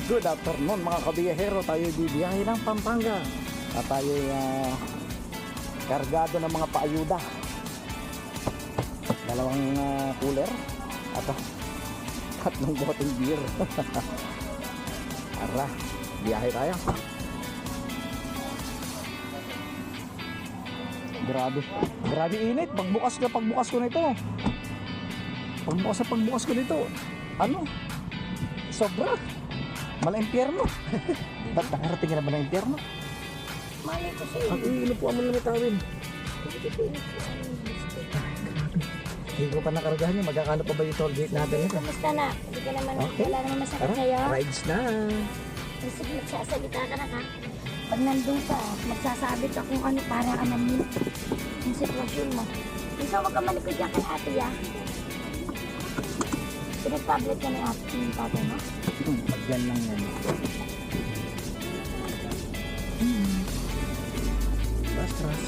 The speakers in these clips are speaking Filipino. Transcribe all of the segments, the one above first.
Good afternoon mga kabiyahero, tayo bibiyahe ng Pampanga at tayo kargado ng mga paayuda, dalawang cooler at tatlong boteng beer. Ara, biyahe tayo. Grabe init. Pagbukas ko nito, ano, sobra. Mala impyerno. Ba't nakarating ka na ba ng impyerno? Mali ko sa'yo. Ang inupuan mo na may tawin. Hindi ko pa nakaragahan yun. Magkakano pa ba yung toll gate natin ito? Kamusta na? Hindi ka naman, Okay. wala naman masakit Tara, sa'yo. rides na. Sige, magsasalita ka na ka. Pag nandun ka, magsasabi ka kung ano para alamin yung sitwasyon mo. Ikaw wag ka malikod yan kay ate ya. Pinag-tablet ka ni ate yung tatay mo. Pagyan lang yan. Tras.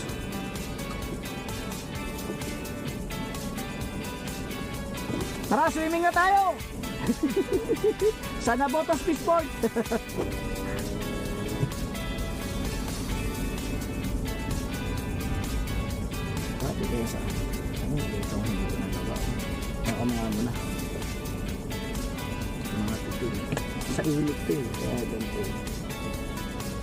Tara, swimming na tayo! Sana Botas Fishport! Grabe kayo sa ano ito, hindi ko nagawa. Ako mga ano na. Mga tutul. Sa init to eh. Kaya ganito.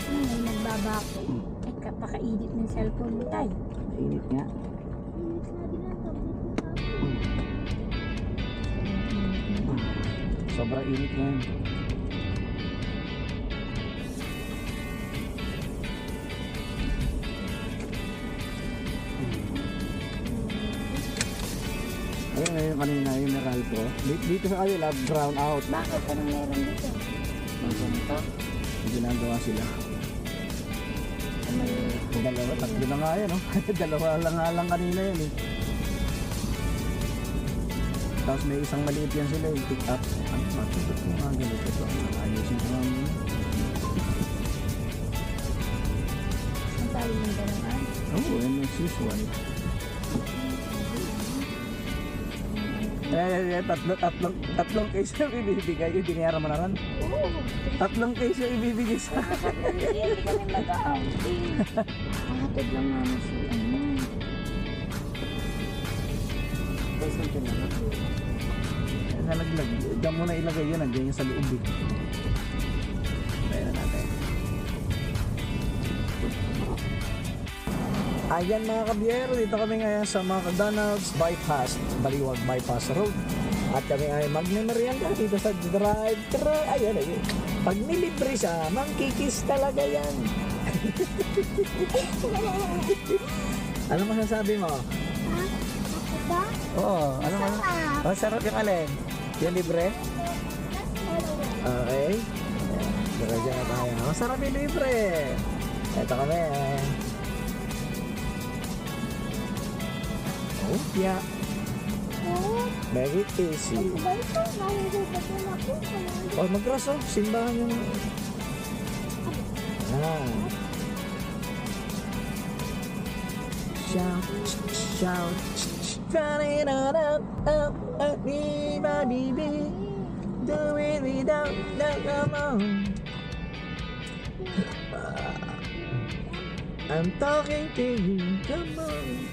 May nagbabako. Ay, kapakainit ng cellphone mo tayo. Mainit nga. Sobrang init ngayon. Ayun ngayon kanina yung Meralco. Dito sa kanila, brown out. Bakit? Anong meron dito? Ang ganito? May ginagawa sila. Dalawa, tatlo na nga yan, no? Dalawa lang kanina yan, eh. Tapos may isang maliit yan sila, yung pick up. Ano, matutut mo nga ganito ito. Ayusin ko nga muna. Saan tayo yung dalawan? Oo, yan as usual. Tatlong case yung ibibigay. Yung diniyara mo na rin. Oo. Tatlong case yung ibibigay sa Hindi kami mag-outing. Mahatid lang namin si ano. Present yun na. Nalaglag. Diyan mo na ilagay yun. Nandiyan yung sa loob. Tayo na natin. Ayan mga kabiyero, dito kami ngayon sa McDonald's Bypass, Baliwag Bypass Road. At kami ay magmemorianda dito sa drive-thru. Ayan, ayun. Pag nilibre siya, mangkikis talaga yan. Ano masasabi mo? Ako ba? Oo, ano mo? Sarap. Oh, sarap yung alin? Yung libre? Okay. Dito dyan na tayo. Masarap yung libre. Ito kami. Oh, yeah. Oo. Very tasty. Ba ito? Nahuhugat yun ako. Oh, magras oh. Simbahan yung... Ah. Shout, shout, running on up, me, my baby. Do it without the come on. I'm talking to you, come on.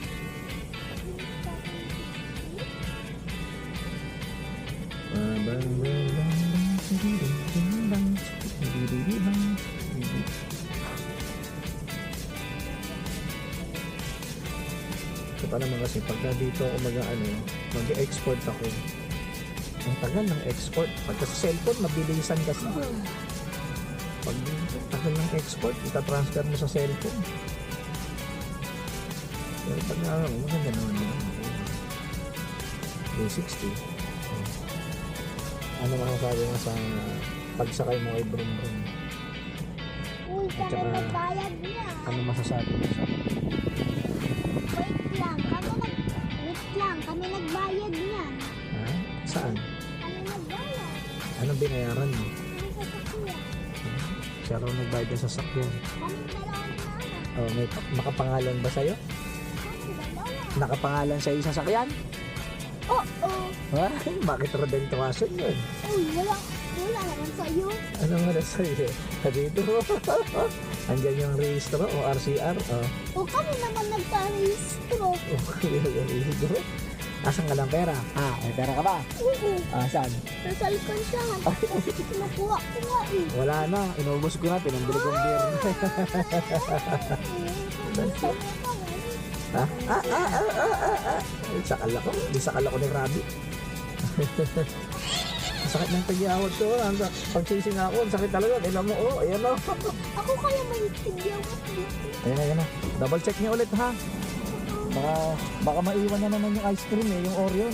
So pa naman kasi pagka dito ako mag-export ako, ang tagal ng export. Pagka sa cellphone, mabilisan kasi. Pag tagal ng export, itatransfer mo sa cellphone. Pero pag maganda naman yun. 360. Ano masasabi mo sa pagsakay mo kay Brum Brum? Uy, At kami saka, nagbayad niya. ano masasabi mo sa... Wait lang, kami nagbayad niya. Ha? Saan? Kami nagbayad. Anong binayaran mo? Kami sa sakya. Siya raw nagbayad ng sasakyan. Kami dalawa ni mama. Oh, may nakapangalan ba sa'yo? Kami dalawa. Nakapangalan sa'yo yung sasakyan? Oo. Ha? Bakit Rodel Tuason yun? Uy, wala. Wala naman sa'yo. Ano nga na sa'yo? Dito. Andyan yung registro o RCR. O kami naman nagpa-registro. Okay, yung registro. Asan ka ng pera? May pera ka ba? Oo. Saan? Nasa alkansyahan. Nakuha ko nga eh. Wala na. Inubos ko na. Pinambili kong beer. Ha? Sakal ako. Di sakal ako ng rabbit. Sakit ng tagyawad to. Pagsising ako, ang sakit talaga. Tignan mo, ayan o. Ako kaya may tigyawat dito. Ayan na. Double check niya ulit ha. Baka maiwan na naman yung ice cream yung Oreo.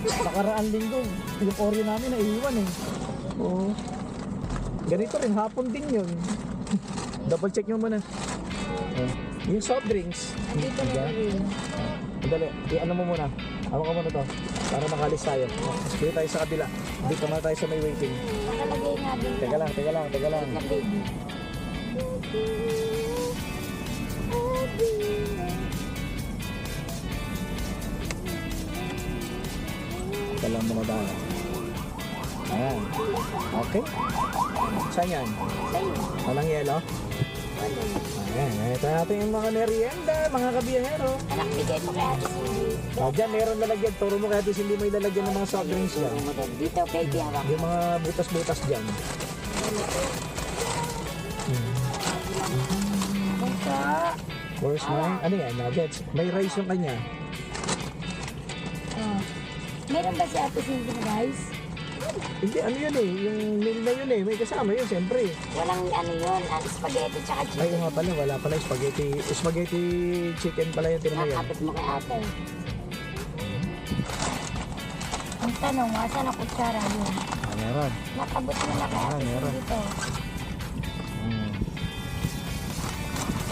Nakaraan linggo, yung Oreo namin naiwan Oo. Ganito rin, hapon din yun. Double check nyo muna. Yung soft drinks. Dito na rin. Dali, ano mo muna. Hawak ka muna to. Para makalis tayo. Dito tayo sa kabila. Dito muna tayo sa may waiting. Nakalagay nga din. Teka lang. Na baby. Teka lang muna tayo. Ayan. Okay. Saan yan? Sa'yo. Walang yelo? Wala. Ayan. Ito natin yung mga merienda, mga kabiyahero. Anak, bigay mo kay Ate Cindy. Dyan, meron lalagyan. Turo mo kaya hindi mo ilalagyan ng mga soft drinks dyan. Dito, baby, hawak. Yung mga butas-butas dyan. Bunso. Where's mine? Ano yan? Nuggets. May rice yung kanya. Meron ba si Ate Cindy na guys? Hindi, ano yun yung meal na yun may kasama yun, siyempre. Walang ano yun, spaghetti tsaka Ay, chicken. nga pala, wala pala, spaghetti chicken pala yung tinama yan. Nakabot mo kay ate. Ang tanong, asan ang kutsara yun? Meron. Nakabot mo na kay ate meron. dito.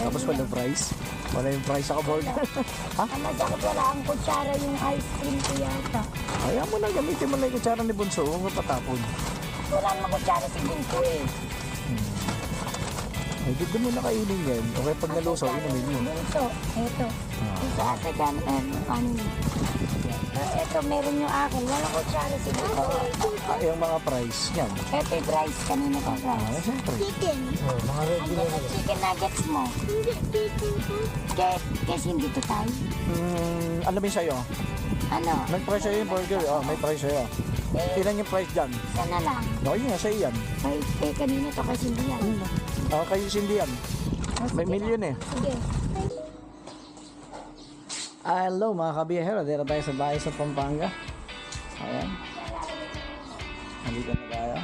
Tapos walang fries. Wala yung fries sa board. Ang masakit wala ang kutsara yung ice cream ko yata. Ayaw mo na, gamitin mo na yung kutsara ni Bunso. Huwag mo patapon. Wala namang kutsara si Bunso eh. Ay, di mo na kainin yan. Okay, pag nalusaw, inumin mo. Bunso, eto. Bunso asa dyan, ano yun? Eto, meron yung akin. Walang kutsara si Bunso. Yung mga fries, yan. Eto yung rice, kanina kong rice. Siyempre. Chicken. Mga regular Ang chicken nuggets mo. Hindi, dito. Kasi hindi to tayo. Ano ba yung sa'yo? Ano? May price sa'yo yung burger. May price sa'yo. Ilan yung price dyan? Sana lang. Okay nga, sa'yo yan. Kanina to kasi hindi yan. Kayo Cindy yan. May million Sige. Hello mga kabiyahero, dito tayo sa bahay sa Pampanga. Ayan. Nandito na tayo.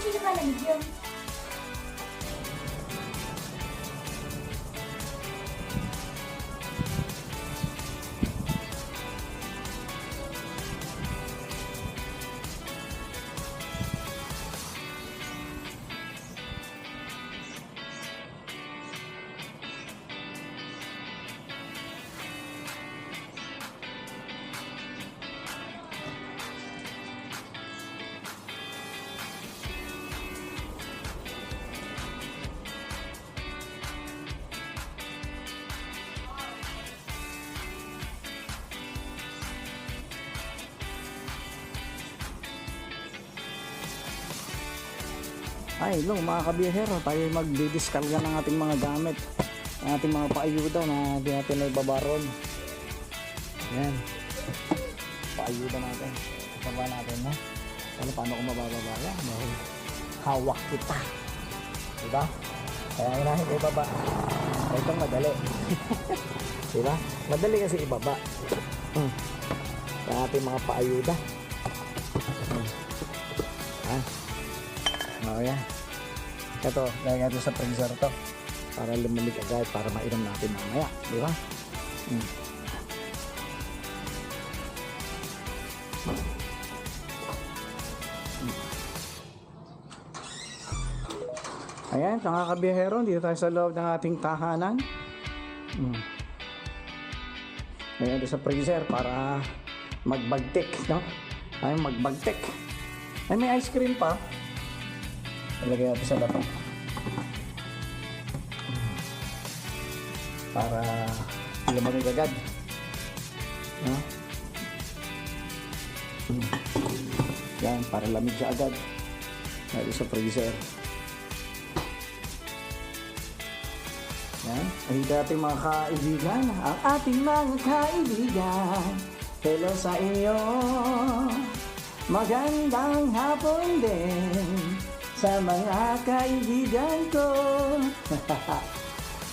Hindi naman nag-yun. Ay, hello mga kabiyahero, tayo magdidiskarga ng ating mga gamit, ng ating mga paayuda na di natin na ibabaron. Ayan. Paayuda natin. Baba natin, no? Paano ko mabababa yan? Dahil hawak kita. Diba? Kaya inahin ko ibaba. Itong madali. Diba? Madali kasi ibaba. Sa ating mga paayuda. Yan. Ito, lagyan natin sa freezer to para lumamig agad, para mainom natin mamaya, di ba? Ayan, mga kabiyahero, dito tayo sa loob ng ating tahanan. Ngayon ito sa freezer para magbagtik, no? Ay, magbagtik. Ay, may ice cream pa. Ilagay natin sa lapa. Para lumamig agad. No? Yan, para lamig siya agad. Dito sa freezer. Yan. Nakita natin mga kaibigan. Ang ating mga kaibigan. Hello sa inyo. Magandang hapon din sa mga kaibigan ko.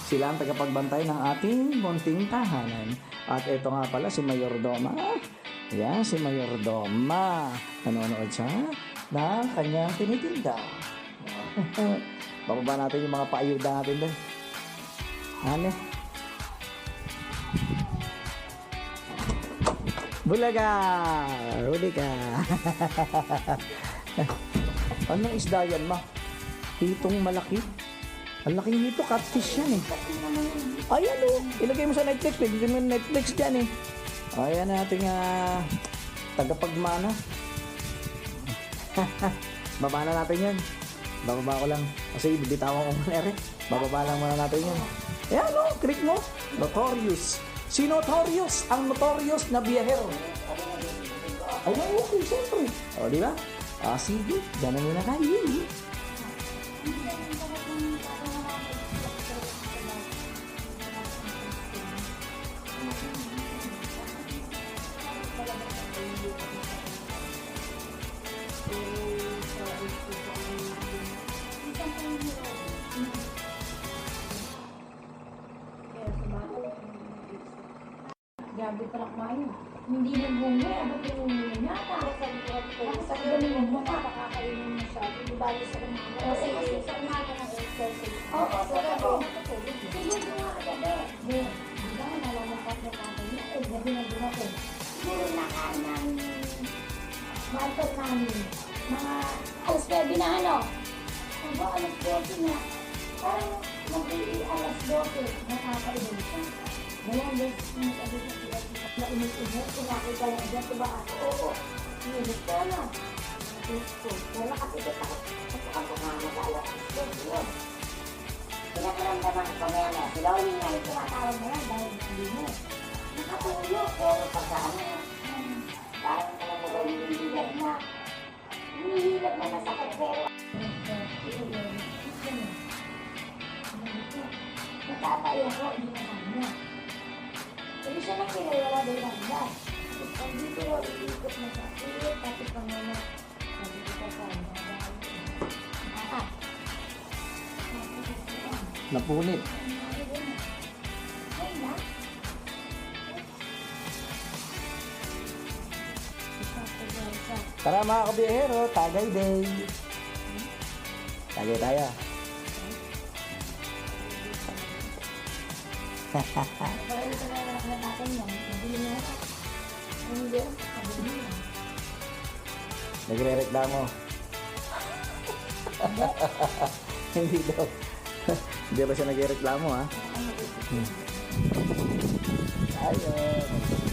Sila ang tagapagbantay ng ating munting tahanan. At ito nga pala si Mayordoma. Yan, si Mayordoma. Nanonood siya ng kanyang tinitinda. Bababa natin yung mga paayuda natin doon. Ano? Bulaga! Huli ka! Anong isda yan, ma? Hitong malaki? Ang laking hito, catfish yan eh. Ayan o, ilagay mo sa Netflix. Pwede mo Netflix dyan eh. Ayan nating tagapagmana. Baba na natin yan. Bababa ko lang. Kasi bibitawan ko muna rin. Bababa lang muna natin yan. Ayan o, click mo. Notorious. Si Notorious, ang notorious na biyahero. Ayan, okay, siyempre. O, di ba? Sige, dyan na muna kayo. Grabe pala kumain. Hindi nagbunga, abot yung umuwi niya. Tapos sa ganun mo pa, nakakainin mo siya. Hindi bali sa umaga. Kasi sa umaga ng exercise. Oo, sa gabi. Siguro nga kagabi. Di ba, nalaman na tatay niya. Gabi na dumating. Siguro nakain namin marker namin. Mga alas 9 na ano. Aba, alas 12 na. Parang mag-i alas 12. Nakakainom siya. Ngayon, beses mo sabi sa sila na ulit-ulit, pinakita lang dyan, diba ako? Oo, ulit ko na. Wala kasi kita ako. Kasi ako nga magala. Yun. Pinakaramdaman ko na yan. Sila ulit nga yung tumatawag na yan dahil hindi mo. Nakatulo, pero pagkaano, parang naman mo humihilap na. Humihilap na masakit, pero natatayo ko, hindi naman niya. Hindi siya nang kinawala doon ang gas. Pag dito, iikot na sa ilit, tapos pang mga nandito ka sa Napunit. Ay na. Tara mga kabiyahero, Tagay Day. Tagay tayo. Parang ito na natin yan. Hindi na. Hindi. Sabi niya. Nagre-reklamo. Hindi daw. Hindi ba siya nagre-reklamo ha? Ayun.